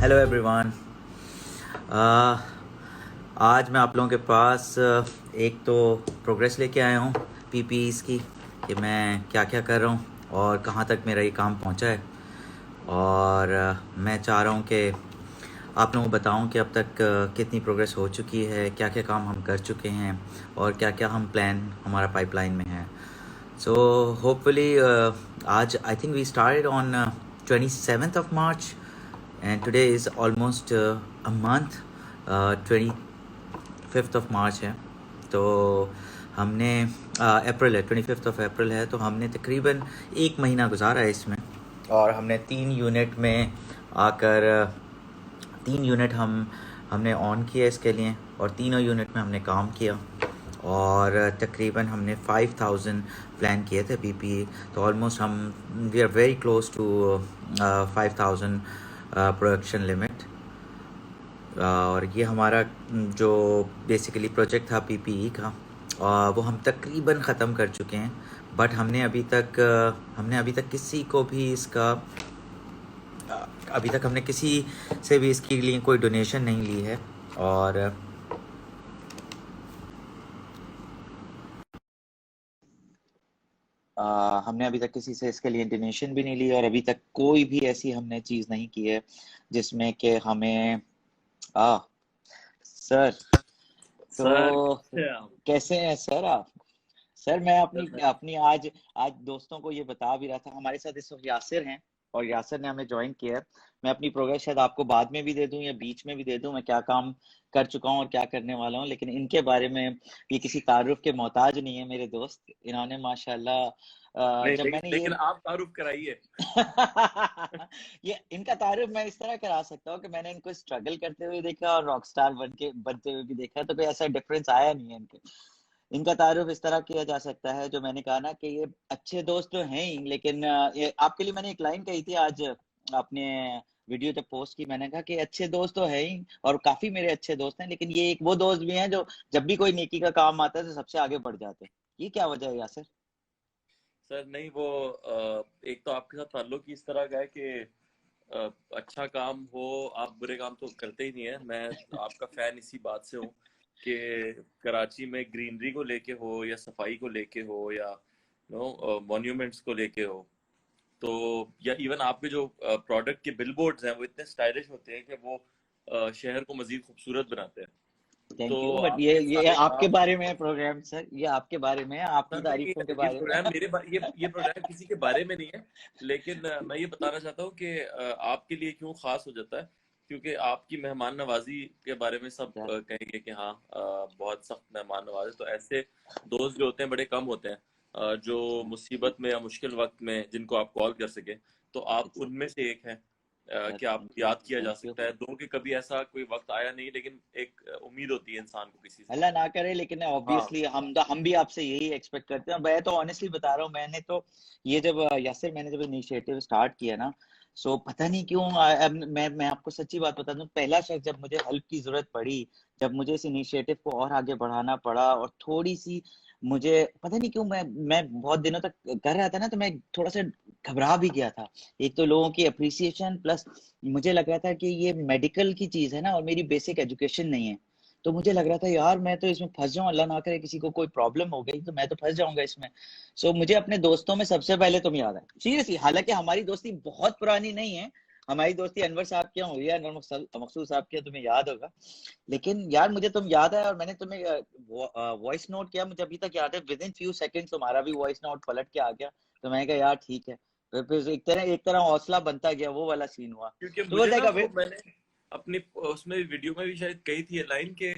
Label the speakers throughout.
Speaker 1: Hello everyone. आज मैं आप लोगों के पास एक तो प्रोग्रेस लेके आया हूँ पीपीईज़ की, कि मैं क्या क्या कर रहा हूँ और कहाँ तक मेरा ये काम पहुँचा है। और मैं चाह रहा हूँ कि आप लोगों को बताऊँ कि अब तक कितनी प्रोग्रेस हो चुकी है, क्या क्या काम हम कर चुके हैं और क्या क्या हम प्लान हमारा पाइपलाइन में है। सो होपफुली आज I think we started on 27th of March and today is almost a month. 25th of March है, तो हमने अप्रैल है, 25th of अप्रैल है, तो हमने तकरीबन एक महीना गुजारा है इसमें। और हमने 3 यूनिट में आकर 3 यूनिट हमने ऑन किया इसके लिए, और तीनों यूनिट में हमने काम किया। और तकरीबन हमने 5000 प्लान किए थे पीपीई, तो ऑलमोस्ट हम we are very close to 5000 production limit. और ये हमारा जो बेसिकली प्रोजेक्ट था पीपीई का, वो हम तकरीबन ख़त्म कर चुके हैं। बट हमने अभी तक किसी को भी इसका अभी तक हमने किसी से भी इसके लिए कोई डोनेशन नहीं ली है। और हमने अभी तक किसी से इसके लिए डोनेशन भी नहीं ली, और अभी तक कोई भी ऐसी हमने चीज़ नहीं की है जिसमें कि हमें सर,
Speaker 2: सर
Speaker 1: तो
Speaker 2: कैसे हैं आप?
Speaker 1: कैसे हैं सर आप? सर मैं अपनी
Speaker 2: सर मैं
Speaker 1: अपनी आज आज दोस्तों को ये बता भी रहा था, हमारे साथ इस वक्त यासिर हैं, और यासिर ने हमें ज्वाइन किया है। मैं अपनी प्रोग्रेस शायद आपको बाद में भी दे दूं या बीच में भी दे दूं, मैं क्या काम कर चुका हूं और क्या करने वाला हूं, लेकिन इनके बारे में ये किसी तारुफ के मोहताज नहीं है मेरे दोस्त। इन्होंने माशाल्लाह
Speaker 2: नहीं,
Speaker 1: जब
Speaker 2: लेकिन
Speaker 1: मैंने ये
Speaker 2: लेकिन आप तारुफ कराइए।
Speaker 1: ये इनका तारुफ मैं इस तरह करा सकता हूँ कि मैंने इनको स्ट्रगल करते हुए देखा और रॉकस्टार बनते हुए भी देखा, तो कोई ऐसा डिफरेंस आया नहीं है इनके। इनका तारुफ इस तरह किया जा सकता है, जो मैंने कहा ना कि ये अच्छे दोस्त तो हैं ही, लेकिन ये आपके लिए मैंने एक लाइन कही थी आज अपने वीडियो जब पोस्ट की, मैंने कहा कि अच्छे दोस्त तो है ही और काफी मेरे अच्छे दोस्त हैं, लेकिन ये एक वो दोस्त भी हैं जो जब भी कोई नेकी का काम आता है तो सबसे आगे बढ़ जाते हैं। ये क्या वजह है यासर?
Speaker 2: सर नहीं, वो एक तो आपके साथ ताल्लुक ही इस तरह का है कि अच्छा काम हो, आप बुरे काम तो करते ही नहीं है। मैं आपका फैन इसी बात से हूँ कि कराची में ग्रीनरी को लेके हो या सफाई को लेके हो या मॉन्यूमेंट्स को लेके हो, तो या इवन आपके जो प्रोडक्ट के बिलबोर्ड्स हैं वो इतने स्टाइलिश होते हैं कि वो शहर को मजीद खूबसूरत बनाते हैं। तो
Speaker 1: थैंक यू, बट
Speaker 2: आपके
Speaker 1: ये
Speaker 2: सारे
Speaker 1: आपके
Speaker 2: काम,
Speaker 1: बारे में है प्रोग्राम सर, ये आपके बारे में है, आपकी
Speaker 2: सर नहीं,
Speaker 1: तारीफों के
Speaker 2: ये
Speaker 1: बारे में।
Speaker 2: प्रोग्राम ये प्रोग्राम किसी के बारे में नहीं है। लेकिन मैं ये बताना चाहता हूँ कि आपके लिए क्यों खास हो जाता है, क्योंकि आपकी मेहमान नवाजी के बारे में सब कहेंगे कि हाँ, बहुत सख्त मेहमान नवाज है। तो ऐसे दोस्त जो होते हैं बड़े कम होते हैं, जो मुसीबत में या मुश्किल वक्त में जिनको आप कॉल कर सके। तो आप उनमें से एक हैं कि आप
Speaker 1: थैंक यू,
Speaker 2: याद किया जा
Speaker 1: थैंक यू।
Speaker 2: सकता है। दो कि कभी ऐसा कोई वक्त आया नहीं, लेकिन एक उम्मीद होती है इंसान को किसी से।
Speaker 1: अल्लाह ना करे, लेकिन
Speaker 2: हाँ,
Speaker 1: ऑब्वियसली हम भी आपसे यही एक्सपेक्ट करते हैं। मैं तो ऑनेस्टली बता रहा हूँ, मैंने तो ये जब यासिर मैंने जब इनिशिएटिव स्टार्ट किया ना, सो पता नहीं क्यों अब मैं आपको सच्ची बात बता दूं, पहला शख्स जब मुझे हेल्प की जरूरत पड़ी, जब मुझे इस इनिशिएटिव को और आगे बढ़ाना पड़ा, और थोड़ी सी मुझे पता नहीं क्यों मैं बहुत दिनों तक कर रहा था ना, तो मैं थोड़ा सा घबरा भी गया था। एक तो लोगों की अप्रिसिएशन प्लस मुझे लग रहा था कि ये मेडिकल की चीज है ना, और मेरी बेसिक एजुकेशन नहीं है, तो मुझे लग रहा था यार मैं तो इसमें फंस जाऊं, अल्लाह ना करे किसी को कोई प्रॉब्लम हो गई तो मैं तो फंस जाऊंगा इसमें। सो मुझे अपने दोस्तों में सबसे पहले तुम याद है, सीरियसली। हालांकि हमारी दोस्ती बहुत पुरानी नहीं है, हमारी दोस्ती अनवर साहब की हुई है, अनवर मकसूद साहब की, तुम्हें याद होगा। लेकिन यार मुझे तुम याद है, और मैंने तुम्हें वॉइस नोट किया, मुझे अभी तक याद है, विद इन फ्यू सेकंड्स तुम्हारा भी वॉइस नोट पलट के आ गया। तो मैंने कहा यार ठीक है, फिर एक तरह हौसला बनता गया, वो वाला सीन हुआ।
Speaker 2: क्योंकि
Speaker 1: तो
Speaker 2: मुझे ना
Speaker 1: बताएगा
Speaker 2: वो मैंने अपनी उसमें वीडियो में भी शायद कही थी ये लाइन के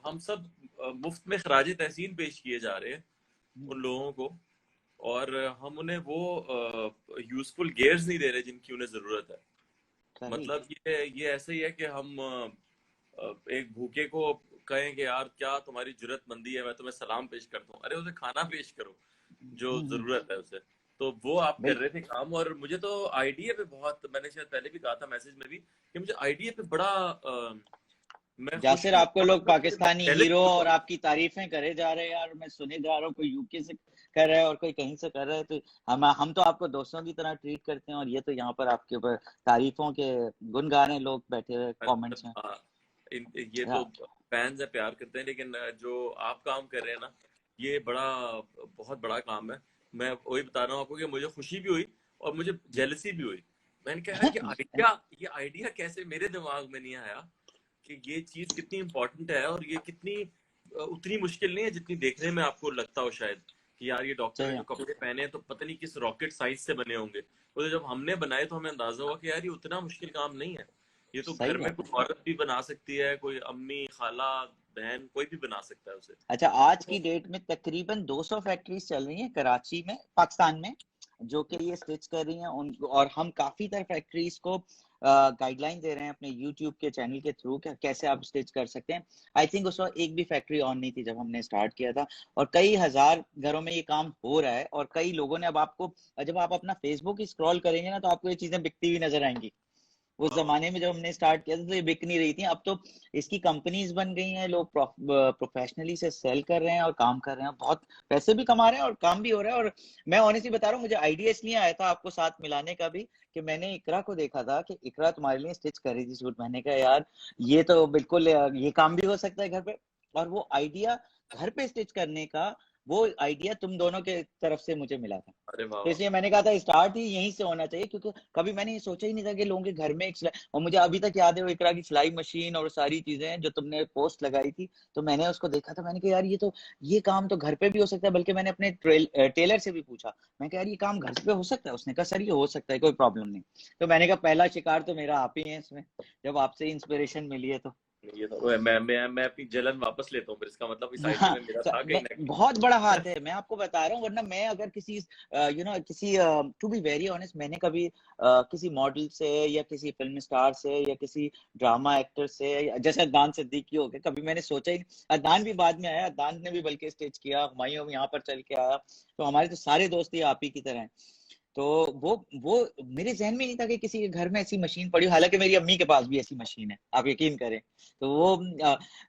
Speaker 2: हम सब मुफ्त में खराज तहसीन पेश किए जा रहे हैं उन लोगों को, और हम उन्हें वो यूजफुल गेयर्स नहीं दे रहे जिनकी उन्हें जरूरत है।
Speaker 1: सही।
Speaker 2: मतलब ये ऐसा ही है कि हम एक भूखे को कहें कि यार क्या तुम्हारी जुर्रतमंदी है, मैं तुम्हें सलाम पेश करता हूँ। अरे उसे खाना पेश करो जो जरूरत है उसे। तो वो आप कर रहे थे काम, और मुझे तो आइडिया पे बहुत, मैंने शायद पहले भी कहा था मैसेज में भी कि मुझे आइडिया पे बड़ा मैं खुश
Speaker 1: जासिर,
Speaker 2: भी
Speaker 1: आपको
Speaker 2: हुआ
Speaker 1: लोग
Speaker 2: और मुझे
Speaker 1: पाकिस्तानी
Speaker 2: पहले
Speaker 1: हीरो
Speaker 2: भी हुआ।
Speaker 1: और आपकी तारीफें करे जा रहे हैं यार, मैं सुने जा रहा हूँ कोई यूके से कर रहा है और कोई कहीं से कर रहा है, तो हम तो आपको दोस्तों की तरह ट्रीट करते हैं, और ये तो यहाँ पर आपके ऊपर तारीफों के गुण गा रहे हैं लोग बैठे हुए कमेंट्स में।
Speaker 2: ये तो फैंस है, प्यार करते हैं, लेकिन जो आप काम कर रहे हैं ना, ये बहुत बड़ा काम है। मैं वही बता रहा हूँ आपको कि मुझे खुशी भी हुई और मुझे जेलसी भी हुई। मैंने कहा ये आइडिया कैसे मेरे दिमाग में नहीं आया कि ये चीज कितनी इम्पोर्टेंट है, और ये कितनी उतनी मुश्किल नहीं है जितनी देखने में आपको लगता हो शायद कि यार ये डॉक्टर ने जो कपड़े पहने हैं तो पता नहीं किस रॉकेट साइज से बने होंगे। तो जब हमने बनाए तो हमें अंदाजा हुआ कि यार ये उतना मुश्किल काम नहीं है। ये तो घर में कोई औरत भी बना सकती है, कोई अम्मी, खाला, बहन, कोई भी बना सकता है उसे।
Speaker 1: अच्छा, आज की डेट में तकरीबन 200 फैक्ट्रीज चल रही हैं कराची में, पाकिस्तान में, जो कि ये स्टिच कर रही हैं उन, और हम काफी तरह फैक्ट्रीज को गाइडलाइन दे रहे हैं अपने यूट्यूब के चैनल के थ्रू कैसे आप स्टिच कर सकते हैं। आई थिंक उस वक्त एक भी फैक्ट्री ऑन नहीं थी जब हमने स्टार्ट किया था, और कई हजार घरों में ये काम हो रहा है, और कई लोगों ने, अब आपको जब आप अपना फेसबुक स्क्रॉल करेंगे ना तो आपको ये चीजें बिकती हुई नजर आएंगी। उस जमाने में जब हमने स्टार्ट किया था तो ये बिक नहीं रही थी, अब तो इसकी कंपनीज बन गई हैं, लोग प्रोफेशनली से सेल कर रहे हैं और काम कर रहे हैं, बहुत पैसे भी कमा रहे हैं और काम भी हो रहा है। और मैं ऑनेस्टली बता रहा हूँ, मुझे आइडिया इसलिए आया था आपको साथ मिलाने का भी, कि मैंने इकरा को देखा था कि इकरा तुम्हारे लिए स्टिच कर रही थी सूट। मैंने कहा यार ये तो बिल्कुल ये काम भी हो सकता है घर पे, और वो आइडिया घर पे स्टिच करने का, वो आइडिया तुम दोनों के तरफ से मुझे मिला था। तो इसलिए मैंने कहा था स्टार्ट ही यहीं से होना चाहिए, क्योंकि कभी मैंने ये सोचा ही नहीं था कि लोगों के घर में एक सिलाई, और मुझे अभी तक याद है वो इकरा की सिलाई मशीन और सारी चीजें जो तुमने पोस्ट लगाई थी, तो मैंने उसको देखा था, मैंने कहा यार ये काम तो घर पे भी हो सकता है। बल्कि मैंने अपने टेलर से भी पूछा, मैं कहा यार ये काम घर पे हो सकता है? उसने कहा सर ये हो सकता है, कोई प्रॉब्लम नहीं। तो मैंने कहा पहला शिकार तो मेरा आप ही है इसमें, जब आपसे इंस्पिरेशन मिली है। तो
Speaker 2: ये तो मैं अपनी जलन वापस लेता हूँ, फिर इसका मतलब इस आइडिया में मेरा था कहीं ना कहीं
Speaker 1: बहुत बड़ा हाथ है, मैं आपको बता रहा हूँ। वरना मैं अगर किसी किसी टू बी वेरी ऑनेस्ट, मैंने कभी किसी मॉडल से या किसी फिल्म स्टार से या किसी ड्रामा एक्टर से, जैसे अदनान सिद्दीकी हो गए, कभी मैंने सोचा ही। अदनान भी बाद में आया, अदनान ने भी बल्कि स्टेज किया, हुमायूं यहाँ पर चल के आया, तो हमारे तो सारे दोस्त ही आप ही की तरह हैं। तो वो मेरे जहन में नहीं था कि किसी के घर में ऐसी मशीन पड़ी हो। हालांकि मेरी अम्मी के पास भी ऐसी मशीन है, आप यकीन करें। तो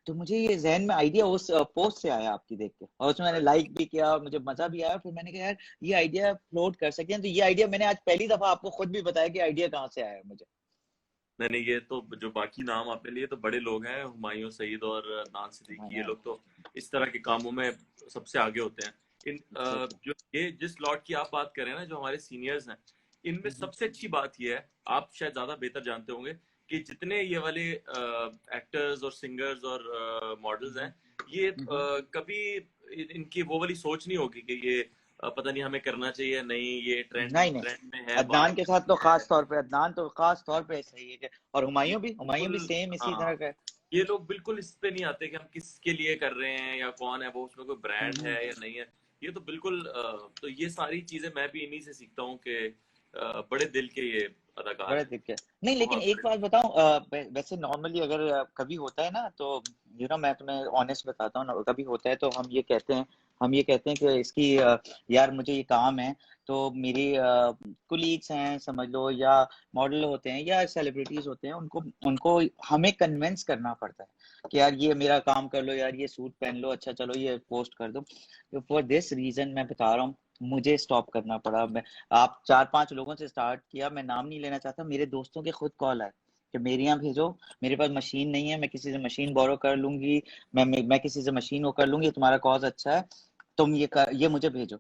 Speaker 1: तो मुझे ये जहन में आइडिया उस पोस्ट से आया आपकी देख के, और उसमें मैंने लाइक भी किया, मुझे मजा भी आया। फिर मैंने कहा यार ये आइडिया फ्लोट कर सकते हैं। तो ये आइडिया मैंने आज पहली दफा आपको खुद भी बताया कि आइडिया कहाँ से आया मुझे।
Speaker 2: नहीं, ये तो जो बाकी नाम आपने लिए तो बड़े लोग हैं, हुमायूं सईद और अदनान सिद्दीकी, ये लोग तो इस तरह के कामों में सबसे आगे होते हैं। जो ये जिस लॉट की आप बात कर रहे हैं ना, जो हमारे सीनियर्स हैं, इनमें सबसे अच्छी बात ये है, आप शायद ज्यादा बेहतर जानते होंगे, कि जितने ये वाले एक्टर्स और सिंगर्स और मॉडल्स हैं, ये कभी इनकी वो वाली सोच नहीं होगी कि ये पता नहीं हमें करना चाहिए, नहीं ये ट्रेंड में है।
Speaker 1: अदनान के साथ तो खास तौर पे, अदनान तो खास तौर पे सही है, और हुमायूं भी सेम इसी तरह का।
Speaker 2: ये लोग बिल्कुल इस पे नहीं आते कि हम किसके लिए कर रहे हैं या कौन है वो, उसमें कोई ब्रांड है या नहीं है। ये तो बिल्कुल तो ये सारी चीजें मैं भी इन्हीं से सीखता हूँ कि बड़े दिल के ये अदाकार
Speaker 1: बड़ा दिक्कत नहीं। लेकिन एक बात बताऊं, वैसे नॉर्मली अगर कभी होता है ना, तो मैं तुम्हें ऑनेस्ट बताता हूँ, कभी होता है तो हम ये कहते हैं कि इसकी यार मुझे ये काम है, तो मेरी कुलीग्स हैं समझ लो, या मॉडल होते हैं या सेलिब्रिटीज होते हैं, उनको हमें कन्विंस करना पड़ता है कि यार ये मेरा काम कर लो, यार ये सूट पहन लो, अच्छा चलो ये पोस्ट कर दो। तो फॉर दिस रीजन मैं बता रहा हूँ, मुझे स्टॉप करना पड़ा। आप 4-5 लोगों से स्टार्ट किया, मैं नाम नहीं लेना चाहता, मेरे दोस्तों के खुद कॉल आए कि मेरे यहाँ भेजो, मेरे पास मशीन नहीं है, मैं किसी से मशीन बोरो कर लूंगी, मैं किसी से मशीन वो कर लूंगी, तुम्हारा कॉज अच्छा है, तुम ये मुझे भेजो।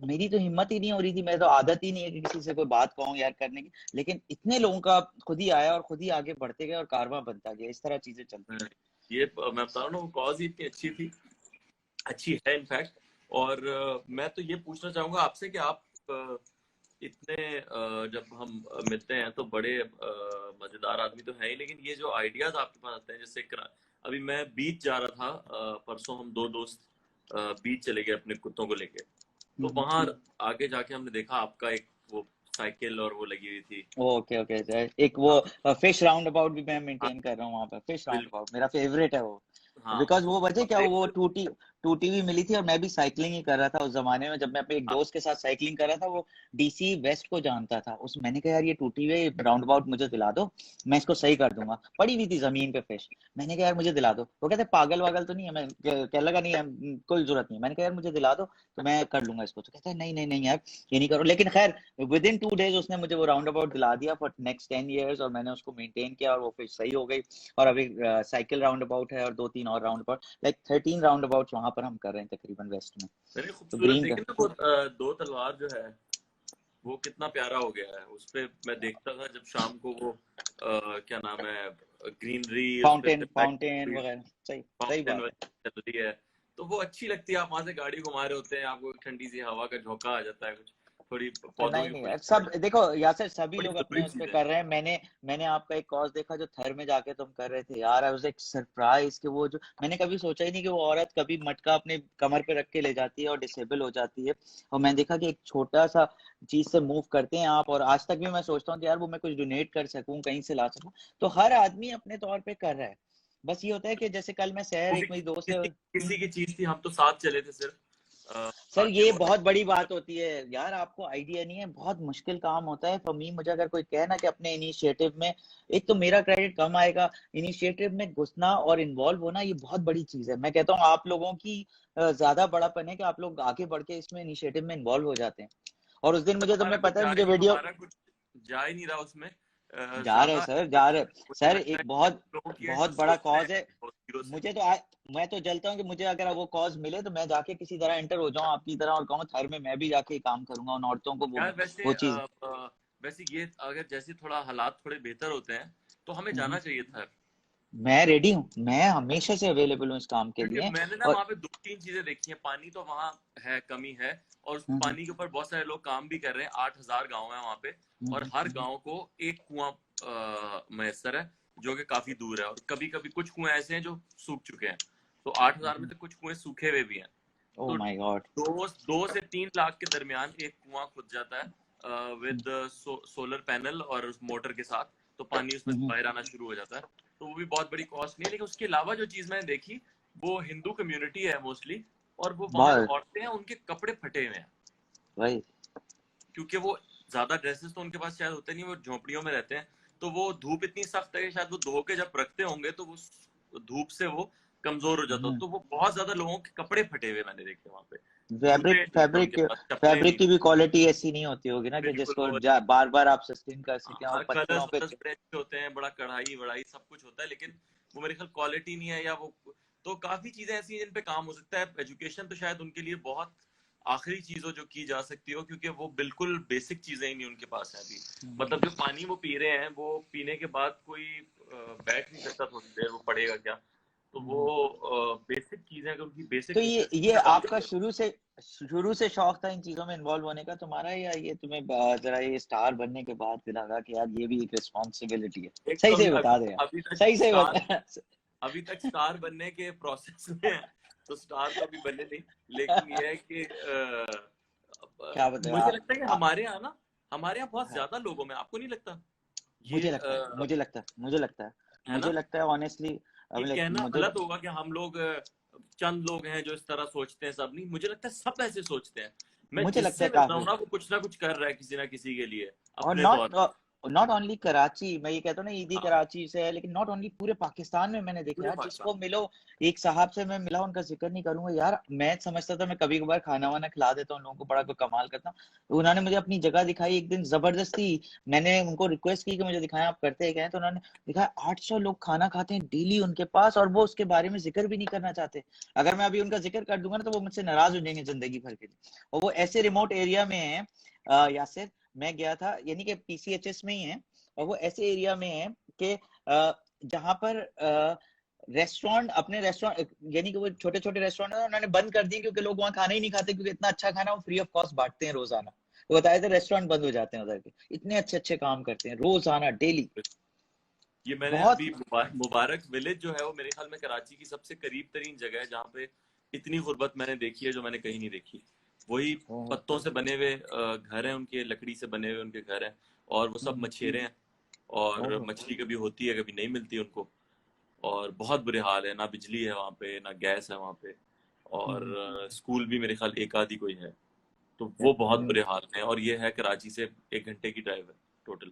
Speaker 1: मेरी तो हिम्मत ही नहीं हो रही थी, मेरी तो आदत ही नहीं है कि किसी से कोई बात कहूँ यार करने की। लेकिन इतने लोगों का खुद ही आया और खुद ही आगे बढ़ते गए और कारवां बनता गया, इस तरह चीजें चलती हैं।
Speaker 2: ये मैं बता रहा हूँ, कॉज ही इतनी अच्छी थी, अच्छी है इनफैक्ट। और मैं तो ये पूछना चाहूंगा आपसे कि आप इतने जब हम मिलते हैं तो बड़े मजेदार आदमी तो है ही, लेकिन ये जो आइडियाज आपके पास आते हैं, जैसे अभी मैं बीच जा रहा था परसों, हम 2 दोस्त बीच चले गए अपने कुत्तों को लेके, तो वहां आगे जाके हमने देखा आपका एक वो साइकिल और वो लगी हुई थी।
Speaker 1: ओके एक वो फिश राउंड अबाउट भी मैं मेंटेन कर रहा हूँ वहां पर। फिश राउंड अबाउट मेरा फेवरेट है वो, बिकॉज वो वजह क्या, वो टूटी हुई मिली थी, और मैं भी साइकिलिंग ही कर रहा था उस जमाने में, जब मैं अपने एक दोस्त के साथ साइकिलिंग कर रहा था, वो डीसी वेस्ट को जानता था। उस मैंने कहा यार ये टूटी हुई राउंड अबाउट मुझे दिला दो, मैं इसको सही कर दूंगा। पड़ी हुई थी जमीन पे फिश। मैंने कहा यार मुझे दिला दो। वो कहते पागल वागल तो नहीं है? मैं कह लगा नहीं है, कोई जरूरत नहीं। मैंने कहा यार मुझे दिला दो तो मैं कर लूंगा इसको। तो कहता है नहीं नहीं नहीं यार ये नहीं करो। लेकिन खैर विद इन 2 days उसने मुझे वो राउंड अबाउट दिला दिया फॉर नेक्स्ट 10 years, और मैंने उसको मेंटेन किया और वो फिर सही हो गई। और अभी साइकिल राउंड अबाउट है और 2-3 और round about, like 13 round about वहां पर हम कर रहे हैं तकरीबन वेस्ट में।
Speaker 2: मैंने
Speaker 1: तो
Speaker 2: खूबसूरत
Speaker 1: ग्रीन का
Speaker 2: देखी ना वो दो तलवार जो है, वो कितना प्यारा हो गया है। उस पे मैं देखता था जब शाम को वो क्या नाम है, ग्रीनरी उस पे
Speaker 1: फाउंटेन फाउंटेन वगैरह, सही सही
Speaker 2: फाउंटेन
Speaker 1: बात है।
Speaker 2: चल रही है, तो वो अच्छी लगती है। आप वहां से गाड़ी घुमा रहे होते हैं, आपको ठंडी सी हवा का झोंका आ जाता है, कुछ थोड़ी पौधों
Speaker 1: नहीं
Speaker 2: की
Speaker 1: नहीं यार,
Speaker 2: खुशबू आ
Speaker 1: सब
Speaker 2: जाती
Speaker 1: देखो यासर सभी
Speaker 2: है, बड़ी
Speaker 1: लोग अपने
Speaker 2: जरूरी
Speaker 1: उस पे
Speaker 2: चीज है।
Speaker 1: कर रहे हैं। मैंने मैंने आपका एक कॉज देखा जो थर में जाके तुम कर रहे थे यार, आई वाज एक सरप्राइज कि वो जो मैंने कभी सोचा ही नहीं कि वो औरत कभी मटका अपने कमर पे रख के ले जाती है और डिसेबल हो जाती है। और मैंने देखा कि एक छोटा सा चीज से मूव करते हैं आप, और आज तक भी मैं सोचता हूँ कि यार वो मैं कुछ डोनेट कर सकूं, कहीं से ला सकूं। तो हर आदमी अपने तौर पे कर रहा है। बस ये होता है कि जैसे कल मैं शहर,
Speaker 2: वो
Speaker 1: एक
Speaker 2: भी
Speaker 1: मेरी दोस्त है।
Speaker 2: किसी की चीज थी, हम तो साथ चले थे सिर्फ,
Speaker 1: सर
Speaker 2: आके
Speaker 1: ये
Speaker 2: वो
Speaker 1: बहुत बड़ी बात होती है यार, आपको आइडिया नहीं है, बहुत मुश्किल काम होता है। फॉर मी, मुझे अगर कोई कहे ना कि अपने इनिशिएटिव में, एक तो मेरा क्रेडिट कम आएगा। इनिशिएटिव में घुसना और इन्वॉल्व होना ये बहुत बड़ी चीज है। मैं कहता हूँ आप लोगों की ज्यादा बड़ापन है कि आप लोग आगे बढ़ के इसमें इनिशिएटिव में इन्वॉल्व हो जाते हैं। और उस दिन मुझे,
Speaker 2: हमारा
Speaker 1: तुमने
Speaker 2: कुछ
Speaker 1: पता है
Speaker 2: जा
Speaker 1: मुझे
Speaker 2: ही
Speaker 1: वीडियो,
Speaker 2: हमारा कुछ जा ही नहीं रहा उसमें,
Speaker 1: जा रहे
Speaker 2: ज्यादा
Speaker 1: सर जा
Speaker 2: efforts
Speaker 1: रहे।
Speaker 2: मुझे
Speaker 1: सर
Speaker 2: लगता
Speaker 1: एक
Speaker 2: है कि
Speaker 1: बहुत
Speaker 2: लोगों की है जो
Speaker 1: बहुत बड़ा
Speaker 2: सोचते
Speaker 1: कॉज
Speaker 2: हैं
Speaker 1: है।
Speaker 2: बहुत जीरो से।
Speaker 1: मुझे तो मैं तो जलता हूँ कि मुझे अगर वो कॉज मिले तो मैं जाके किसी तरह एंटर हो जाऊं आपकी तरह, और कहूँ थर में मैं भी जाके काम करूंगा उन औरतों को
Speaker 2: यार वैसे
Speaker 1: वो चीज।
Speaker 2: वैसे ये अगर जैसे थोड़ा हालात थोड़े बेहतर होते हैं तो हमें
Speaker 1: हम्म,
Speaker 2: जाना चाहिए था।
Speaker 1: मैं रेडी हूँ, मैं हमेशा से अवेलेबल हूँ इस काम के
Speaker 2: क्योंकि
Speaker 1: लिए।
Speaker 2: मैंने ना
Speaker 1: और
Speaker 2: वहाँ पे दो तीन चीजें देखी हैं। पानी तो वहाँ है, कमी है, और उस
Speaker 1: हम्म,
Speaker 2: पानी के ऊपर बहुत सारे लोग काम भी कर रहे हैं। 8,000 गांव है वहाँ पे, और हर
Speaker 1: हम्म,
Speaker 2: गांव को एक कुआं मैसर है, जो कि काफी दूर है। और कभी कभी कुछ कुएं ऐसे हैं जो सूख चुके हैं, तो 8,000 में से कुछ कुएं सूखे हुए भी हैं।
Speaker 1: ओ
Speaker 2: तो
Speaker 1: माय गॉड।
Speaker 2: 2 से 3 लाख के दरमियान एक कुआं खुद जाता है विद सोलर पैनल और उस मोटर के साथ, तो पानी उसमें से बाहर आना शुरू हो जाता है। तो वो भी बहुत बड़ी कॉस्ट नहीं है। लेकिन उसके अलावा जो चीज मैंने देखी, वो हिंदू कम्युनिटी है मोस्टली, और वो वहाँ जो
Speaker 1: बहुत
Speaker 2: औरतें हैं उनके कपड़े फटे हुए हैं,
Speaker 1: भाई।
Speaker 2: क्योंकि वो ज्यादा ड्रेसेस तो उनके पास शायद होते नहीं, वो झोपड़ियों में रहते हैं। तो वो धूप इतनी सख्त है कि शायद वो धो के जब रखते होंगे तो वो धूप से वो कमजोर हो जाता हो। तो वो बहुत ज्यादा लोगों के कपड़े फटे हुए मैंने देखे वहां पे।
Speaker 1: फैब्रिक
Speaker 2: जूते नहीं है
Speaker 1: फैब्रिक
Speaker 2: उनके पास, चप्पलें
Speaker 1: फैब्रिक
Speaker 2: नहीं
Speaker 1: की
Speaker 2: है।
Speaker 1: भी क्वालिटी ऐसी नहीं होती होगी ना कि
Speaker 2: बिल्कुल
Speaker 1: जिसको
Speaker 2: वो
Speaker 1: बार बार आप सस्टेन कर सकें, और
Speaker 2: कलर्स
Speaker 1: पत्थरों पे
Speaker 2: वलर्स बड़े अच्छे होते हैं, बड़ा कढ़ाई वढ़ाई सब कुछ होता है, लेकिन वो मेरे ख्याल क्वालिटी नहीं है, या वो तो काफी चीजें ऐसी हैं जिन पे काम हो सकता है। एजुकेशन तो शायद उनके लिए बहुत आखिरी चीज हो जो की जा सकती हो, क्योंकि वो बिल्कुल बेसिक चीजें ही नहीं उनके पास है अभी। मतलब जो पानी वो पी रहे हैं, वो पीने के बाद कोई बैठ नहीं सकता थोड़ी देर, वो पड़ेगा क्या। तो वो बेसिक चीजें अगर उनकी बेसिक
Speaker 1: तो ये
Speaker 2: नेसेसिटी बन
Speaker 1: आपका
Speaker 2: जाए।
Speaker 1: शुरू से शौक था इन चीजों में इन्वॉल्व होने का तुम्हारा, या ये तुम्हें जरा ये स्टार बनने के बाद लगा कि यार ये भी एक रिस्पॉन्सिबिलिटी है?
Speaker 2: एक
Speaker 1: सही
Speaker 2: तो
Speaker 1: से बता दे यार,
Speaker 2: अभी तक
Speaker 1: सही से
Speaker 2: स्टार
Speaker 1: बता।
Speaker 2: अभी तक स्टार बनने के प्रोसेस में है, तो स्टार तो अभी बने नहीं। लेकिन ये है कि
Speaker 1: क्या बता
Speaker 2: मुझे लगता है कि
Speaker 1: आ,
Speaker 2: हमारे यहाँ बहुत
Speaker 1: हाँ,
Speaker 2: ज्यादा लोगों में, आपको नहीं लगता ये
Speaker 1: मुझे लगता है, मुझे लगता है, मुझे लगता है,
Speaker 2: है
Speaker 1: मुझे
Speaker 2: ना?
Speaker 1: लगता है ऑनेस्टली।
Speaker 2: ये
Speaker 1: अब लाइक
Speaker 2: कहना
Speaker 1: मुझे
Speaker 2: गलत होगा कि हम लोग चंद लोग हैं जो इस तरह सोचते हैं, सब नहीं। मुझे लगता है सब ऐसे सोचते हैं। मैं
Speaker 1: मुझे लगता
Speaker 2: जिससे
Speaker 1: है
Speaker 2: मिल रहा
Speaker 1: काफी।
Speaker 2: हूँ ना, वो कुछ ना कुछ कर रहा है किसी ना किसी के लिए
Speaker 1: और
Speaker 2: अपने तौर
Speaker 1: नॉट
Speaker 2: पे।
Speaker 1: नॉट ओनली कराची, मैं ये कहता हूँ ना ईदी
Speaker 2: हाँ,
Speaker 1: कराची से है, लेकिन नॉट ओनली पूरे पाकिस्तान में मैंने देखा
Speaker 2: पूरे
Speaker 1: यार,
Speaker 2: पाकिस्तान
Speaker 1: जिसको मिलो। एक साहब से मैं मिला, उनका जिक्र नहीं करूंगा यार, मैं समझता था मैं कभी कभार खाना वाना खिला देता हूँ लोगों को, बड़ा कोई कमाल करता हूँ। तो उन्होंने मुझे अपनी जगह दिखाई एक दिन जबरदस्ती। मैंने उनको रिक्वेस्ट की कि मुझे दिखाएं आप करते क्या हैं, तो उन्होंने दिखाया 800 लोग खाना खाते हैं डेली उनके पास, और वो उसके बारे में जिक्र भी नहीं करना चाहते। अगर मैं अभी उनका जिक्र कर दूंगा ना तो वो मुझसे नाराज हो जाएंगे जिंदगी भर के लिए। और वो ऐसे रिमोट एरिया में है यासिर। मैं गया था, यानी कि पीसीएचएस में ही है, और वो ऐसे एरिया में है कि जहां पर रेस्टोरेंट, अपने रेस्टोरेंट, यानी कि वो छोटे छोटे रेस्टोरेंट है, उन्होंने बंद कर दिए क्योंकि लोग वहाँ खाना ही नहीं खाते, क्योंकि इतना अच्छा खाना वो फ्री ऑफ कॉस्ट बांटते हैं रोजाना। वो बताए थे रेस्टोरेंट बंद हो जाते हैं उधर के, इतने अच्छे अच्छे काम करते हैं रोजाना डेली।
Speaker 2: ये मैंने
Speaker 1: बहुत।
Speaker 2: अभी मुबारक विलेज जो है, वो मेरे ख्याल में कराची की सबसे करीब तरीन जगह है जहाँ पे इतनी गुर्बत मैंने देखी है, जो मैंने कहीं नहीं देखी। वही पत्तों से बने हुए घर हैं उनके, लकड़ी से बने हुए उनके घर हैं, और वो सब मछेरे हैं, और मछली कभी होती है कभी नहीं मिलती उनको। और बहुत बुरे हाल है, ना बिजली है वहाँ पे, ना गैस है वहाँ पे। और
Speaker 1: हम्म,
Speaker 2: स्कूल भी मेरे ख्याल एक आधी कोई है। तो वो बहुत बुरे हाल हैं, और ये है कराची से 1 घंटे की ड्राइव है टोटल।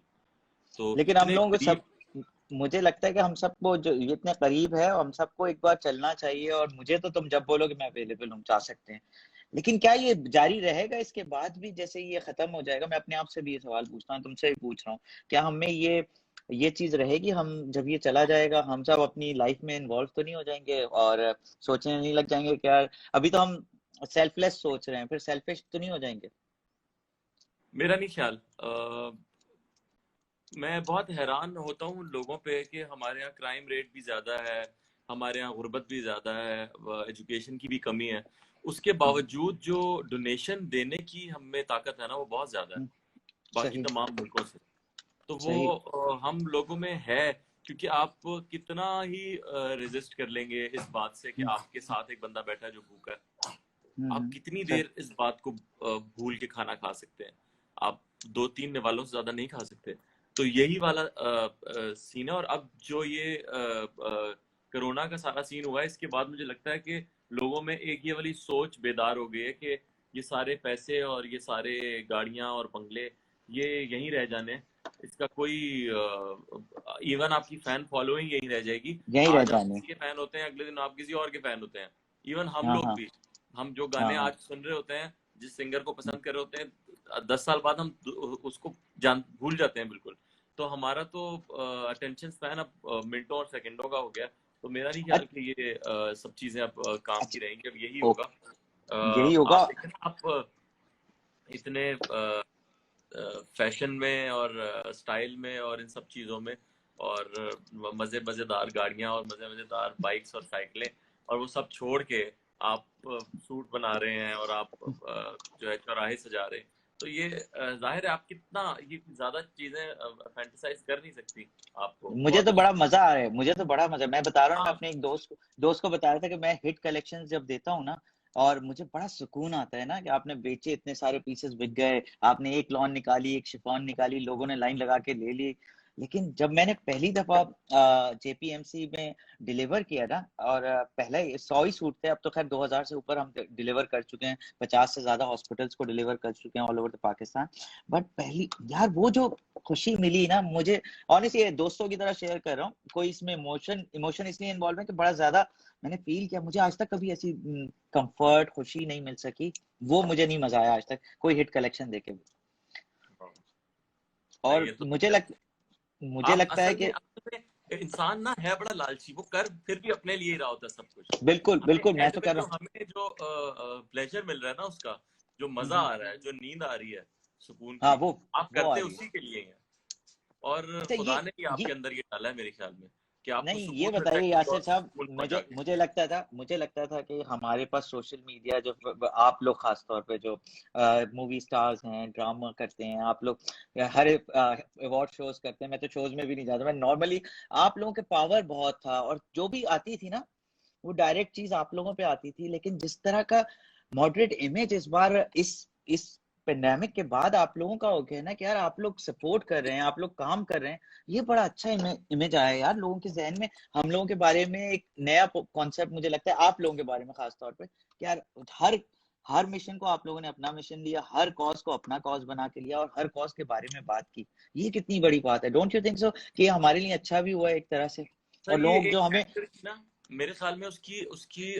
Speaker 2: तो
Speaker 1: लेकिन हम
Speaker 2: इतने
Speaker 1: लोगों को
Speaker 2: करीब।
Speaker 1: सब, मुझे लगता है कि हम सबको जो ये इतने करीब है, हम सबको एक बार चलना चाहिए। और मुझे तो तुम जब बोलोगे मैं अवेलेबल हूँ, जा सकते हैं। लेकिन क्या ये जारी रहेगा इसके बाद भी? जैसे ये खत्म हो जाएगा, मैं अपने आप से भी ये सवाल पूछता हूँ, तुमसे भी पूछ रहा हूँ, क्या हमें ये चीज रहेगी? हम जब ये चला जाएगा हम सब अपनी लाइफ में इन्वॉल्व तो नहीं हो जाएंगे और सोचने नहीं लग जाएंगे क्या अभी तो हम सेल्फलेस सोच रहे हैं, फिर सेल्फिश तो नहीं हो जाएंगे?
Speaker 2: मेरा नहीं ख्याल। मैं बहुत हैरान होता हूँ लोगों पे कि हमारे यहाँ क्राइम रेट भी ज़्यादा है, हमारे यहाँ गुर्बत भी ज़्यादा है, एजुकेशन की भी कमी है। उसके
Speaker 1: हम्म,
Speaker 2: बावजूद जो डोनेशन देने की हम में ताकत है ना, वो बहुत ज़्यादा है
Speaker 1: हम्म,
Speaker 2: बाकी
Speaker 1: सही,
Speaker 2: तमाम मुल्कों से। तो वो
Speaker 1: सही।
Speaker 2: हम लोगों में है। क्योंकि आप कितना ही रेजिस्ट कर लेंगे इस बात से कि
Speaker 1: हम्म,
Speaker 2: आपके साथ एक बंदा बैठा है जो भूखा है, आप कितनी
Speaker 1: सही।
Speaker 2: देर इस बात को भूल के खाना खा सकते हैं? आप 2-3 निवालों से ज्यादा नहीं खा सकते। तो यही वाला सीन है। और अब जो ये कोरोना का सारा सीन हुआ है, इसके बाद मुझे लगता है कि लोगों में एक ये वाली सोच बेदार हो गई है कि ये सारे पैसे और ये सारे गाड़ियां और बंगले ये यहीं रह जाने, इसका कोई इवन आपकी फैन फॉलोइंग यहीं रह जाएगी।
Speaker 1: यहीं रह
Speaker 2: आज आप
Speaker 1: जाने।
Speaker 2: किसी के फैन होते हैं, अगले दिन आप किसी और के फैन होते हैं। इवन हम
Speaker 1: हाँ,
Speaker 2: लोग
Speaker 1: हाँ,
Speaker 2: भी, हम जो
Speaker 1: हाँ,
Speaker 2: गाने
Speaker 1: हाँ।
Speaker 2: आज सुन रहे होते हैं, जिस सिंगर को पसंद कर रहे होते हैं, 10 साल बाद हम उसको जान भूल जाते हैं बिल्कुल। तो हमारा तो अटेंशन स्पैन अब मिनटों और सेकंडों का हो गया। तो मेरा नहीं ख्याल कि ये सब चीजें अब काम की
Speaker 1: अच्छा,
Speaker 2: रहेंगी। अब यही होगा।
Speaker 1: ओके, यही होगा।
Speaker 2: आप देखें ना, आप इतने फैशन में और स्टाइल में और इन सब चीज़ों में, और मज़ेदार गाड़ियाँ और मज़ेदार बाइक्स और साइकिलें, और वो सब छोड़ के आप सूट बना रहे हैं और आप जो है चौराहे सजा रहे हैं। तो ये जाहिर है आप कितना ये ज़्यादा चीज़ें फैंटेसाइज कर नहीं सकती। आपको
Speaker 1: मुझे
Speaker 2: बहुत
Speaker 1: तो
Speaker 2: अच्छा।
Speaker 1: बड़ा मजा आ रहा है, मुझे तो बड़ा मजा, मैं बता रहा हूँ, मैं
Speaker 2: हाँ,
Speaker 1: अपने एक दोस्त को बता रहा था कि मैं हिट कलेक्शन जब देता हूँ ना, और मुझे बड़ा सुकून आता है ना कि आपने बेचे, इतने सारे पीसेस बिक गए, आपने एक लॉन निकाली, एक शिफॉन निकाली, लोगों ने लाइन लगा के ले ली। लेकिन जब मैंने पहली दफा जेपीएमसी में डिलीवर किया ना, और पहले 100 ही सूट थे, अब तो खैर 2000 से ऊपर हम डिलीवर कर चुके हैं, 50 से ज्यादा हॉस्पिटल्स को डिलीवर कर चुके हैं all over the Pakistan. But पहली यार वो जो खुशी मिली ना मुझे, ऑनेस्टली ये दोस्तों की तरह शेयर कर रहा हूँ, कोई इसमें इमोशन इसलिए इन्वॉल्व है कि बड़ा ज्यादा मैंने फील किया, मुझे आज तक कभी ऐसी कंफर्ट खुशी नहीं मिल सकी। वो मुझे नहीं मजा आया आज तक कोई हिट कलेक्शन देके भी।
Speaker 2: हाँ। नहीं,
Speaker 1: और
Speaker 2: ये तो
Speaker 1: मुझे
Speaker 2: आप
Speaker 1: लगता है
Speaker 2: असल में
Speaker 1: कि
Speaker 2: इंसान ना है बड़ा लालची, वो कर फिर भी अपने लिए ही रहा होता है सब कुछ।
Speaker 1: बिल्कुल,
Speaker 2: हमें
Speaker 1: बिल्कुल, मैं
Speaker 2: एंड
Speaker 1: तो
Speaker 2: में
Speaker 1: कर रहा
Speaker 2: जो
Speaker 1: हूँ।
Speaker 2: हमें जो प्लेजर मिल रहा है ना, उसका जो
Speaker 1: हम्म,
Speaker 2: मजा आ रहा है, जो नींद आ रही है सुकून
Speaker 1: हाँ,
Speaker 2: की, आप
Speaker 1: वो आ
Speaker 2: करते
Speaker 1: रही है।
Speaker 2: उसी के लिए हैं। और
Speaker 1: अच्छा,
Speaker 2: खुदा ने ही
Speaker 1: ये
Speaker 2: आपके अंदर ये डाला है मेरे ख्याल में कि आपको
Speaker 1: नहीं, ये
Speaker 2: सुकून मिलता है
Speaker 1: बताइए
Speaker 2: किसी और
Speaker 1: यासिर
Speaker 2: के
Speaker 1: साहब,
Speaker 2: सुकून पहुंचा
Speaker 1: मुझे
Speaker 2: के।
Speaker 1: मुझे लगता था कि हमारे पास सोशल मीडिया जो आप लोग खास तौर पे जो मूवी स्टार्स हैं, ड्रामा करते हैं आप लोग, या हर अवार्ड शोज करते हैं, मैं तो शोज में भी नहीं जाता, मैं नॉर्मली, आप लोगों के पावर बहुत था, और जो भी आती थी ना वो डायरेक्ट चीज आप लोगों पे आती थी। लेकिन जिस तरह का मॉडरेट इमेज इस बार इस पेंडेमिक के बाद आप लोगों का हो गया ना कि यार आप लोग सपोर्ट कर रहे हैं, आप लोग काम कर रहे हैं, ये बड़ा अच्छा इमेज आया है यार लोगों के जहन में। हम लोगों के बारे में एक नया कॉन्सेप्ट मुझे लगता है, आप लोगों के बारे में खास तौर पे, कि यार हर हर मिशन को आप लोगों ने अपना मिशन लिया, हर कॉज को अपना कॉज बना के लिया, और हर कॉज के बारे में बात की। ये कितनी बड़ी बात है, डोंट यू थिंक सो? कि ये हमारे लिए अच्छा भी हुआ है एक तरह से। और
Speaker 2: सर, ये
Speaker 1: लोग जो
Speaker 2: एक
Speaker 1: हमें
Speaker 2: एक्टर की ना, मेरे ख्याल में उसकी उसकी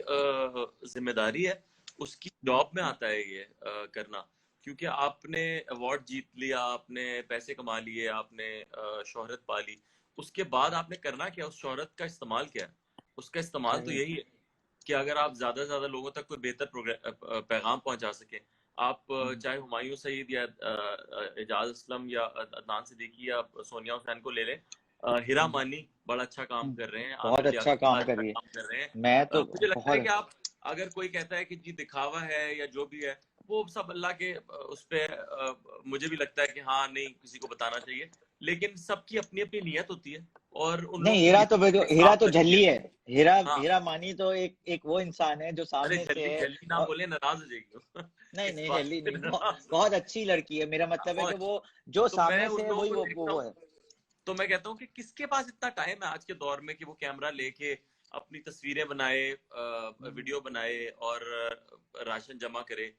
Speaker 2: जिम्मेदारी है, उसकी जॉब में आता है ये करना। क्योंकि आपने अवार्ड जीत लिया, आपने पैसे कमा लिए, आपने शोहरत पा ली, उसके बाद आपने करना क्या? उस शोहरत का इस्तेमाल क्या है? उसका इस्तेमाल तो
Speaker 1: सही,
Speaker 2: यही है कि अगर आप ज्यादा से ज्यादा लोगों तक कोई बेहतर पैगाम पहुंचा सके। आप चाहे हुमायूं सईद या एजाज असलम या अदनान सिद्दीकी या सोनिया हुसैन को ले लें, हिरा मानी बड़ा अच्छा काम कर रहे हैं,
Speaker 1: बहुत
Speaker 2: आमिर
Speaker 1: अच्छा
Speaker 2: लियाकत बड़ा
Speaker 1: काम
Speaker 2: अच्छा
Speaker 1: करिए।
Speaker 2: काम कर रहे हैं।
Speaker 1: मैं तो
Speaker 2: मुझे लगता है
Speaker 1: बहुत
Speaker 2: कि आप, अगर कोई कहता है कि जी दिखावा है या जो भी है, वो सब अल्लाह के उस पे मुझे भी लगता है कि हाँ, नहीं किसी को बताना चाहिए। लेकिन सबकी अपनी अपनी नीयत होती है, और उन लोगों
Speaker 1: नहीं,
Speaker 2: की नीयत
Speaker 1: हीरा
Speaker 2: साफ
Speaker 1: तो
Speaker 2: रखी
Speaker 1: झल्ली
Speaker 2: है।
Speaker 1: है। हीरा
Speaker 2: हाँ,
Speaker 1: हीरा मानी तो एक एक वो इंसान है जो
Speaker 2: अरे
Speaker 1: सामने से
Speaker 2: जल्दी
Speaker 1: है।
Speaker 2: जल्दी ना
Speaker 1: और
Speaker 2: बोले, नाराज हो जाएगी वो।
Speaker 1: नहीं,
Speaker 2: इस
Speaker 1: नहीं,
Speaker 2: बात
Speaker 1: झल्ली
Speaker 2: पे
Speaker 1: नहीं,
Speaker 2: नाराज
Speaker 1: बहुत अच्छी लड़की है, मेरा मतलब है कि
Speaker 2: बहुत अच्छी।
Speaker 1: वो जो
Speaker 2: तो मैं
Speaker 1: सामने से
Speaker 2: उन
Speaker 1: है
Speaker 2: लोगों
Speaker 1: वही
Speaker 2: को देखता
Speaker 1: वो
Speaker 2: हूँ,
Speaker 1: है।
Speaker 2: तो मैं कहता हूँ कि किसके पास इतना टाइम है आज के दौर में कि वो कैमरा लेके अपनी तस्वीरें बनाए, वीडियो बनाए और राशन जमा करे।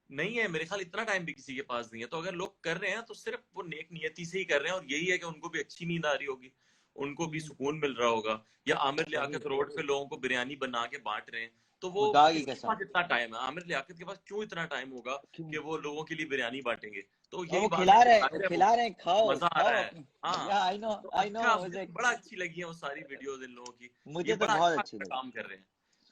Speaker 2: नहीं है मेरे ख्याल, इतना टाइम भी किसी के पास नहीं है। तो अगर लोग कर रहे हैं तो सिर्फ वो नेक नियति से ही कर रहे हैं, और यही है कि उनको भी अच्छी नींद आ रही होगी, उनको भी सुकून मिल रहा होगा। या आमिर
Speaker 1: सही
Speaker 2: लियाकत रोड पे लोगों को बिरयानी बना के बांट रहे हैं, तो वो
Speaker 1: खुदा की
Speaker 2: किसके
Speaker 1: कसम।
Speaker 2: पास इतना टाइम है? आमिर लियाकत के पास क्यों इतना टाइम होगा
Speaker 1: क्यों?
Speaker 2: कि वो लोगों के लिए बिरयानी बांटेंगे? तो
Speaker 1: और
Speaker 2: यही
Speaker 1: वो
Speaker 2: बात है
Speaker 1: खिला
Speaker 2: कि
Speaker 1: रहे,
Speaker 2: जाहिर है वो
Speaker 1: खिला रहे, खाओ
Speaker 2: मजा आ
Speaker 1: खाओ
Speaker 2: रहा है।
Speaker 1: अपने।
Speaker 2: हाँ,
Speaker 1: या
Speaker 2: तो
Speaker 1: आई नो
Speaker 2: अच्छा, मुझे
Speaker 1: मुझे
Speaker 2: तो बड़ा अच्छी लगी है वो सारी वीडियोस इन लोगों की। ये
Speaker 1: मुझे तो
Speaker 2: बड़ा
Speaker 1: बहुत
Speaker 2: अच्छा
Speaker 1: अच्छी
Speaker 2: अच्छा
Speaker 1: लगी।
Speaker 2: काम कर रहे हैं।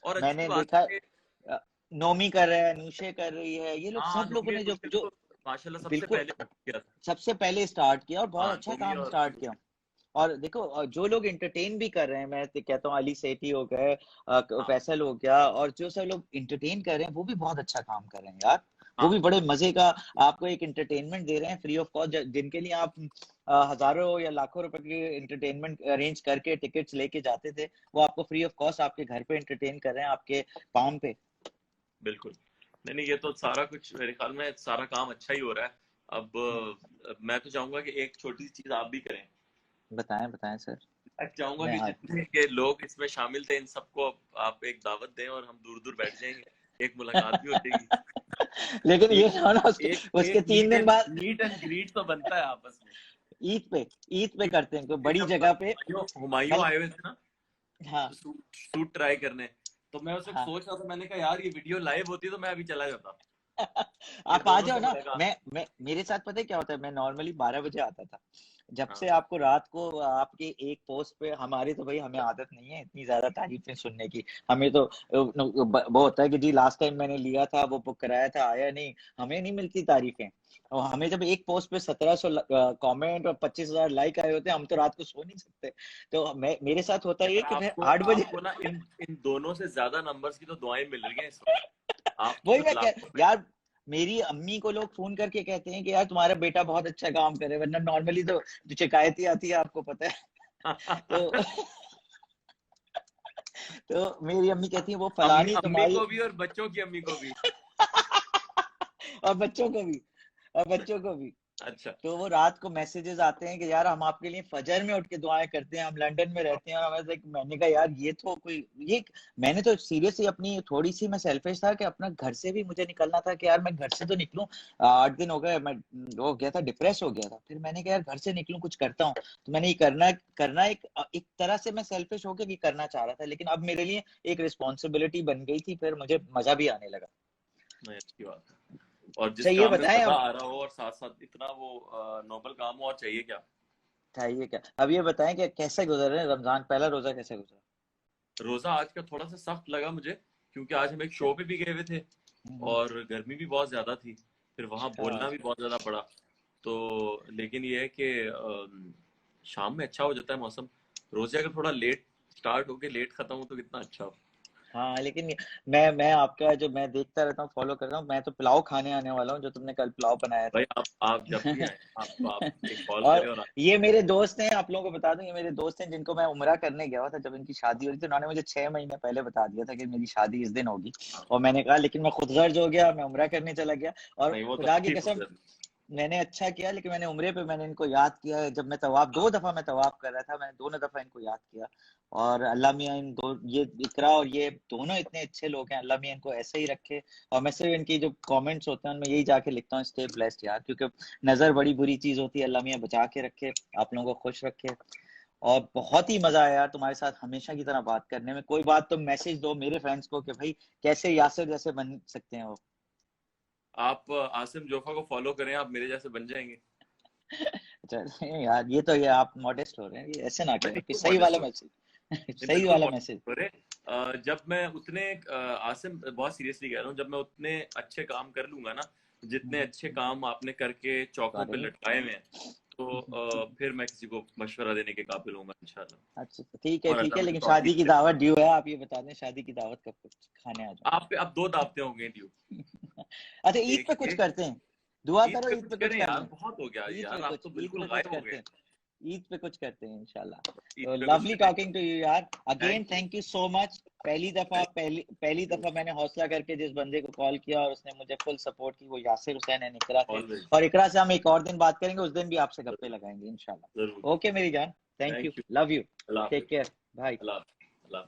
Speaker 2: और अच्छी
Speaker 1: मैंने
Speaker 2: बात
Speaker 1: देखा
Speaker 2: है कि
Speaker 1: नोमी कर रहा है, नूशे कर रही है, ये लोग
Speaker 2: हाँ,
Speaker 1: सब लोगों
Speaker 2: नोमी
Speaker 1: ने जो
Speaker 2: नूशे ने
Speaker 1: जो
Speaker 2: तो माशाल्लाह सबसे
Speaker 1: बिल्कुल
Speaker 2: पहले किया था।
Speaker 1: सबसे पहले स्टार्ट किया और बहुत
Speaker 2: हाँ,
Speaker 1: अच्छा
Speaker 2: नोमी
Speaker 1: काम
Speaker 2: और
Speaker 1: स्टार्ट किया।
Speaker 2: नूशे।
Speaker 1: और देखो जो लोग एंटरटेन भी कर रहे हैं, मैं तो कहता हूँ अली सेठी हो गए,
Speaker 2: हाँ
Speaker 1: फैसल हो गया, और जो सब लोग एंटरटेन कर रहे हैं वो भी बहुत अच्छा काम कर रहे हैं यार। वो
Speaker 2: हाँ
Speaker 1: भी बड़े मजे का आपको एक एंटरटेनमेंट दे रहे हैं फ्री ऑफ कॉस्ट, जिनके लिए आप हजारों या लाखों रुपए की एंटरटेनमेंट अरेंज करके टिकट्स लेके जाते थे, वो आपको फ्री ऑफ कॉस्ट आपके घर पे एंटरटेन कर रहे हैं, आपके पाम पे।
Speaker 2: बिल्कुल। नहीं नहीं, ये तो सारा कुछ मेरे ख्याल में सारा काम अच्छा ही हो रहा है। अब मैं तो चाहूंगा कि एक छोटी सी चीज आप भी करें।
Speaker 1: बताएं बताएं सर।
Speaker 2: मैं चाहूंगा
Speaker 1: मैं
Speaker 2: कि
Speaker 1: आज
Speaker 2: जितने के लोग इसमें शामिल थे इन सबको आप एक दावत दें और हम दूर दूर बैठ जाएंगे, एक मुलाकात भी हो जाएगी।
Speaker 1: लेकिन ये
Speaker 2: एक
Speaker 1: ना ना उसके
Speaker 2: एक
Speaker 1: उसके
Speaker 2: एक
Speaker 1: 3 दिन बाद
Speaker 2: मीट एंड ग्रीट तो बनता है आपस में।
Speaker 1: ईद पे, ईद पे करते हैं कोई
Speaker 2: ये
Speaker 1: बड़ी
Speaker 2: जब
Speaker 1: जगह पे।
Speaker 2: हुमायूं
Speaker 1: कल।
Speaker 2: आए हुए थे ना
Speaker 1: हाँ
Speaker 2: सूट सूट ट्राई करने, तो मैं उस वक्त
Speaker 1: हाँ।
Speaker 2: सोच रहा था, मैंने कहा यार ये वीडियो लाइव होती तो मैं अभी चला जाता, ये
Speaker 1: आप आ
Speaker 2: दोनों
Speaker 1: जाओ
Speaker 2: से
Speaker 1: ना।
Speaker 2: मुलाकात।
Speaker 1: मैं मेरे साथ पता है क्या होता है, मैं नॉर्मली 12 बजे आता था। जब
Speaker 2: हाँ
Speaker 1: से आपको रात को आपके एक पोस्ट पे, हमारी तो भाई हमें आदत नहीं है इतनी ज्यादा तारीफें सुनने की। हमें तो वो होता है कि जी लास्ट टाइम मैंने लिया था, वो बुक कराया था, आया नहीं, हमें नहीं मिलती तारीफें। और हमें जब एक पोस्ट पे 1700 कमेंट और 25,000 लाइक आए होते हैं, हम तो रात को सो नहीं सकते। तो मैं, मेरे साथ होता है ये
Speaker 2: यार
Speaker 1: कि मैं
Speaker 2: आपको
Speaker 1: 8 बजे
Speaker 2: आपको ना इन इन दोनों से ज्यादा नंबर्स की तो दुआएं मिल रही हैं इस वक्त। आपकी
Speaker 1: वही
Speaker 2: तो
Speaker 1: मैं कह
Speaker 2: लाखों में।
Speaker 1: यार, मेरी अम्मी को लोग फोन करके कहते हैं कि यार तुम्हारा बेटा बहुत अच्छा काम करे, वरना नॉर्मली तो जो शिकायत ही आती है आपको पता है। तो तो मेरी अम्मी कहती है वो
Speaker 2: अम्मी
Speaker 1: फलानी
Speaker 2: अम्मी
Speaker 1: तुम्हारी।
Speaker 2: को भी और बच्चों की अम्मी को भी।
Speaker 1: और बच्चों को भी, और बच्चों को भी।
Speaker 2: अच्छा।
Speaker 1: तो वो रात को मैसेजेस आते हैं कि यार हम आपके लिए फजर में उठ के दुआएं करते हैं, हम लंदन में रहते हैं, और हमें मैंने कहा यार ये तो कोई, ये मैंने तो सीरियसली अपनी थोड़ी सी मैं सेल्फिश था कि अपना घर से भी मुझे निकलना था कि यार मैं घर से तो निकलूं। 8 दिन हो गए, मैं हो गया था, डिप्रेस हो गया था, फिर मैंने कहा यार घर से निकलूं, कुछ करता हूँ। तो मैंने ये करना करना एक तरह से मैं सेल्फिश होकर कि करना चाह रहा था, लेकिन अब मेरे लिए एक रिस्पॉन्सिबिलिटी बन गई थी, फिर मुझे मजा भी आने लगा।
Speaker 2: नहीं, अच्छी बात है। और जिस
Speaker 1: अच्छा ये
Speaker 2: काम में
Speaker 1: बताएं
Speaker 2: मजा
Speaker 1: अब,
Speaker 2: आ रहा हो और साथ साथ इतना वो नोबल काम हो, और चाहिए क्या?
Speaker 1: चाहिए क्या, अब ये बताएं कि कैसे गुजर रहे हैं रमजान, पहला रोजा कैसे गुजरा?
Speaker 2: रोजा आज का थोड़ा सा सख्त लगा मुझे, क्योंकि आज हम एक
Speaker 1: अच्छा।
Speaker 2: शो पे भी गए हुए थे और गर्मी भी बहुत ज्यादा थी, फिर वहां
Speaker 1: क्या
Speaker 2: बोलना
Speaker 1: बात
Speaker 2: भी
Speaker 1: है।
Speaker 2: बहुत ज्यादा पड़ा। तो लेकिन ये है कि शाम में अच्छा हो जाता है मौसम। रोजे अगर थोड़ा लेट स्टार्ट होके लेट खत्म हो तो कितना अच्छा हो।
Speaker 1: हाँ लेकिन मैं आपका जो मैं देखता रहता हूँ, फॉलो करता हूँ, मैं तो पुलाव खाने आने वाला हूँ जो तुमने कल पुलाव बनाया
Speaker 2: भाई
Speaker 1: था।
Speaker 2: आप जब भी आए, आप एक कॉल
Speaker 1: और
Speaker 2: करें और
Speaker 1: ये मेरे दोस्त हैं, आप लोगों को बता दूं, ये मेरे दोस्त हैं जिनको मैं उम्रा करने गया हुआ था जब इनकी शादी हो रही थी, उन्होंने मुझे 6 महीने पहले बता दिया था कि मेरी शादी इस दिन होगी।
Speaker 2: हाँ,
Speaker 1: और मैंने कहा लेकिन मैं खुद गर्ज हो गया, मैं उम्रा करने चला गया। और
Speaker 2: नहीं वो तो
Speaker 1: खुदा की
Speaker 2: अच्छी
Speaker 1: कसम,
Speaker 2: बात है।
Speaker 1: मैंने अच्छा किया, लेकिन मैंने उम्रे पे मैंने इनको याद किया है, जब मैं तवाफ,
Speaker 2: हाँ
Speaker 1: 2 दफा मैं तवाफ कर रहा था, मैंने दोनों दफा इनको याद किया। और अल्लाह मियाँ इन दो, ये इकरा और ये दोनों इतने अच्छे लोग हैं, अल्लाह मियाँ इनको ऐसे ही रखे। और मैं सिर्फ इनकी जो कमेंट्स होते हैं उनमें यही जाके लिखता हूँ, स्टे ब्लेस्ड यार, क्योंकि नजर बड़ी बुरी चीज होती है, अल्लाह मियाँ बचा के रखे, आप लोगों को खुश रखे। और बहुत ही मजा आया यार तुम्हारे साथ हमेशा की तरह बात करने में। कोई बात तो मैसेज दो मेरे फ्रेंड्स को कि भाई कैसे यासिर जैसे बन सकते हैं वो।
Speaker 2: आप आसिम जोफा को फॉलो करें, आप मेरे जैसे बन जाएंगे।
Speaker 1: चल यार, ये तो ये आप मॉडेस्ट हो रहे हैं, ये ऐसे ना
Speaker 2: नहीं
Speaker 1: करें,
Speaker 2: नहीं,
Speaker 1: कि
Speaker 2: क्यों
Speaker 1: सही
Speaker 2: मॉडेस्ट
Speaker 1: वाला
Speaker 2: हो रहे
Speaker 1: मैसेज।
Speaker 2: हैं?
Speaker 1: सही
Speaker 2: बिल्कुल
Speaker 1: वाला मैसेज।
Speaker 2: मॉडेस्ट हो रहे हैं। जब मैं उतने आसिम बहुत सीरियसली कह रहा हूँ, जब मैं उतने अच्छे काम कर लूंगा ना, जितने अच्छे काम आपने करके चौकों पे
Speaker 1: सॉरी।
Speaker 2: लटकाए हुए हैं, तो फिर मैं किसी को मशवरा देने के काबिल होऊंगा इंशाल्लाह।
Speaker 1: अच्छा ठीक है
Speaker 2: और
Speaker 1: ठीक
Speaker 2: अल्लाह
Speaker 1: है,
Speaker 2: मुझे
Speaker 1: लेकिन शादी
Speaker 2: तौफीक
Speaker 1: की
Speaker 2: दे।
Speaker 1: दावत ड्यू है, आप ये बता दें शादी की दावत कब, कुछ खाने आ
Speaker 2: आप पे अब 2 दावतें हो गई ड्यू।
Speaker 1: जाऊं। अच्छा ईद पे
Speaker 2: एक
Speaker 1: कुछ
Speaker 2: ये,
Speaker 1: करते हैं, दुआ
Speaker 2: ईद
Speaker 1: करो
Speaker 2: पे
Speaker 1: ईद
Speaker 2: कुछ
Speaker 1: पे कुछ
Speaker 2: करें
Speaker 1: कर
Speaker 2: यार,
Speaker 1: लें।
Speaker 2: बहुत हो गया
Speaker 1: ईद पे
Speaker 2: यार, आप
Speaker 1: कुछ,
Speaker 2: तो
Speaker 1: ईद
Speaker 2: बिल्कुल
Speaker 1: पे कुछ
Speaker 2: गायब हो
Speaker 1: करते
Speaker 2: गए।
Speaker 1: हैं, ईद पे कुछ करते हैं इंशाल्लाह।
Speaker 2: ईद
Speaker 1: तो
Speaker 2: पे कुछ
Speaker 1: लवली
Speaker 2: करें।
Speaker 1: टॉकिंग टू यू यार, again
Speaker 2: thank you.
Speaker 1: Thank you so much. पहली दफा मैंने हौसला करके जिस बंदे को कॉल किया और उसने मुझे फुल सपोर्ट की, वो यासिर हुसैन है, इकरा थे।
Speaker 2: ऑलवेज।
Speaker 1: और इकरा से हम एक और दिन बात करेंगे, उस दिन भी आपसे गप्पे लगाएंगे
Speaker 2: जरूर।
Speaker 1: इंशाल्लाह। ओके मेरी जान, thank you,
Speaker 2: thank you.
Speaker 1: Love you,
Speaker 2: अल्लाह
Speaker 1: टेक
Speaker 2: हाफिज।
Speaker 1: Care, bye.
Speaker 2: अल्लाह अल्लाह।